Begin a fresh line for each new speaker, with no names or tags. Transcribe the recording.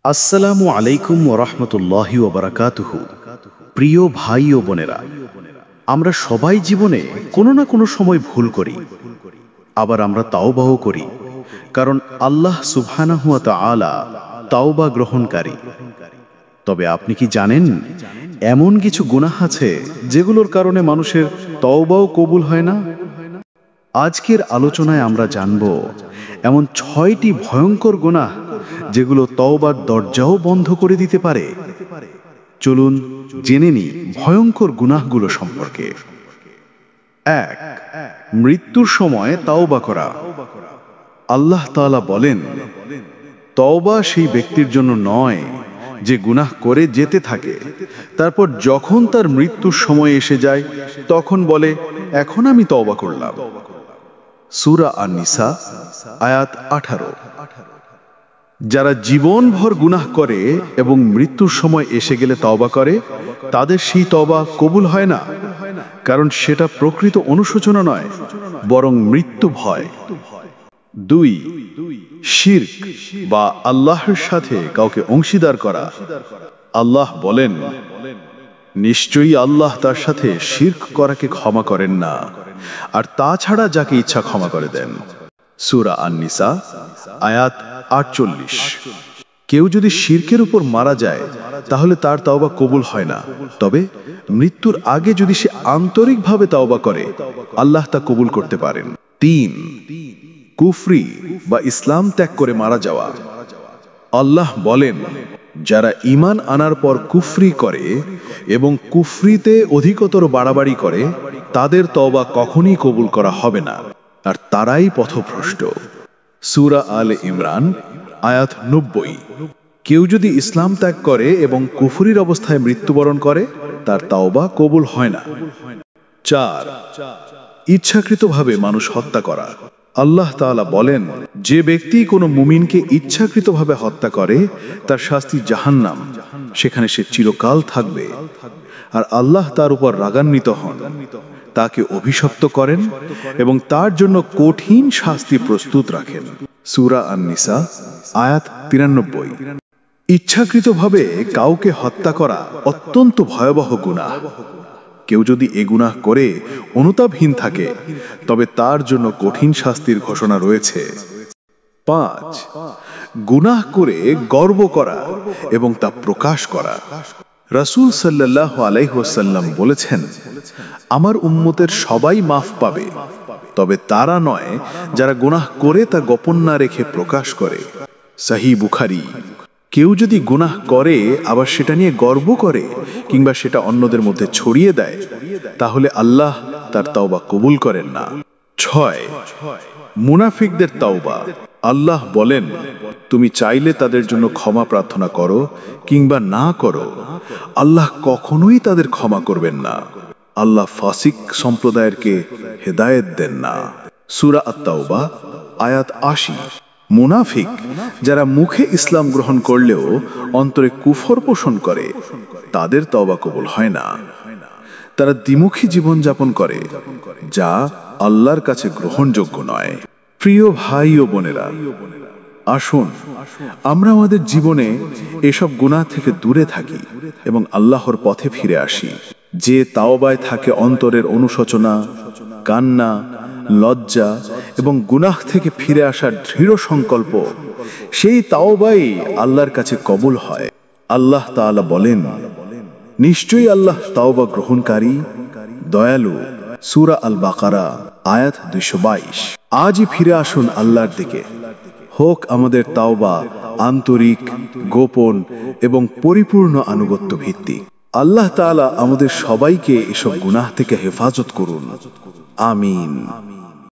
আসসালামু আলাইকুম ওয়া রাহমাতুল্লাহি ওয়া বারাকাতুহু। প্রিয় ভাই ও বোনেরা, আমরা সবাই জীবনে কোনো না কোনো সময় ভুল করি, আবার আমরা তাওবাও করি, কারণ আল্লাহ সুবহানাহু ওয়া তাআলা তাওবা গ্রহণকারী। তবে আপনি কি জানেন, এমন কিছু গুনাহ আছে যেগুলোর কারণে মানুষের তওবাও কবুল হয় না? আজকের আলোচনায় আমরা জানব এমন 6টি ভয়ঙ্কর গুনাহ যেগুলো তওবার দরজাও বন্ধ করে দিতে পারে। চলুন জেনে নিই ভয়ঙ্কর গুনাহগুলো সম্পর্কে। 1. মৃত্যুর সময় তাওবা করা। আল্লাহ তাআলা বলেন, তওবা সেই ব্যক্তির জন্য নয় যে গুনাহ করে যেতে থাকে, তারপর যখন তার মৃত্যুর সময় এসে যায় তখন বলে, এখন আমি তওবা করলাম। সূরা আন-নিসা আয়াত 18। যারা জীবনভর গুনাহ করে এবং মৃত্যুর সময় এসে গেলে তওবা করে, তাদের সেই তওবা কবুল হয় না, কারণ সেটা প্রকৃত অনুশোচনা নয়, বরং মৃত্যু ভয়। 2. শিরক বা আল্লাহর সাথে কাউকে অংশীদার করা। আল্লাহ বলেন, নিশ্চয়ই আল্লাহ তার সাথে শিরক করাকে ক্ষমা করেন না, আর তাছাড়া যাকে ইচ্ছা ক্ষমা করে দেন। সূরা আন-নিসা আয়াত 48। কেউ যদি শিরকের উপর মারা যায় তাহলে তার তাওবা কবুল হয় না, তবে মৃত্যুর আগে যদি সে আন্তরিকভাবে তাওবা করে আল্লাহ তা কবুল করতে পারেন। 3. কুফরি বা ইসলাম ত্যাগ করে মারা যাওয়া। আল্লাহ বলেন, যারা ঈমান আনার পর কুফরি করে এবং কুফরিতে অধিকতর বাড়াবাড়ি করে, তাদের তওবা কখনই কবুল করা হবে না, আর তারাই পথভ্রষ্ট। সূরা আলে ইমরান আয়াত 90। কেউ যদি ইসলাম ত্যাগ করে এবং কুফরির অবস্থায় মৃত্যুবরণ করে, তার তাওবা কবুল হয় না। 4. ইচ্ছাকৃতভাবে মানুষ হত্যা করা। আল্লাহ তাআলা বলেন, যে ব্যক্তি কোনো মুমিনকে ইচ্ছাকৃতভাবে হত্যা করে তার শাস্তি জাহান্নাম, সেখানে সে চিরকাল থাকবে, আর আল্লাহ তার উপর রাগান্বিত হন, তাকে অভিশপ্ত করেন এবং তার জন্য কঠিন শাস্তি প্রস্তুত রাখেন। সূরা আন-নিসা আয়াত 93। ইচ্ছাকৃতভাবে কাউকে হত্যা করা অত্যন্ত ভয়াবহ গুনাহ। কেউ যদি এ গুনাহ করে অনুতাপহীন থাকে, তবে তার জন্য কঠিন শাস্তির ঘোষণা রয়েছে। 5. গুনাহ করে গর্ব করা এবং তা প্রকাশ করা। রাসূল সাল্লাল্লাহু আলাইহি ওয়াসাল্লাম বলেছেন, আমার উম্মতের সবাই মাফ পাবে, তবে তারা নয় যারা গুনাহ করে তা গোপন না রেখে প্রকাশ করে। সহিহ বুখারী। কেউ যদি গুনাহ করে আবার সেটা নিয়ে গর্ব করে কিংবা সেটা অন্যদের মধ্যে ছড়িয়ে দেয়, তাহলে আল্লাহ তার তাওবা কবুল করেন না। 6. মুনাফিকদের তাওবা। আল্লাহ বলেন, তুমি চাইলে তাদের জন্য ক্ষমা প্রার্থনা করো কিংবা না করো, আল্লাহ কখনোই তাদের ক্ষমা করবেন না। আল্লাহ ফাসিক সম্প্রদায়েরকে হেদায়েত দেন না। সূরা আত-তাওবা আয়াত 80। মুনাফিক যারা মুখে ইসলাম গ্রহণ করলেও অন্তরে কুফর পোষণ করে, তাদের তওবা কবুল হয় না। তারা দ্বিমুখী জীবন যাপন করে, যা আল্লাহর কাছে গ্রহণযোগ্য নয়। প্রিয় ভাই ও বোনেরা, আসুন আমরা আমাদের জীবনে এসব গুনাহ থেকে দূরে থাকি এবং আল্লাহর পথে ফিরে আসি। যে তাওবায় থাকে অন্তরের অনুশোচনা, কান্না, লজ্জা এবং গুনাহ থেকে ফিরে আসার দৃঢ় সংকল্প, সেই তাওবাই আল্লাহর কাছে কবুল হয়। আল্লাহ তাআলা বলেন, নিশ্চয়ই আল্লাহ তাওবা গ্রহণকারী, দয়ালু। সূরা আল-বাকারা আয়াত 222। আজই ফিরে আসুন আল্লাহর দিকে। হোক আমাদের তাওবা আন্তরিক, গোপন এবং পরিপূর্ণ আনুগত্য ভিত্তিক। আল্লাহ তাআলা আমাদের সবাইকে এসব গুনাহ থেকে হেফাজত করুন। আমিন।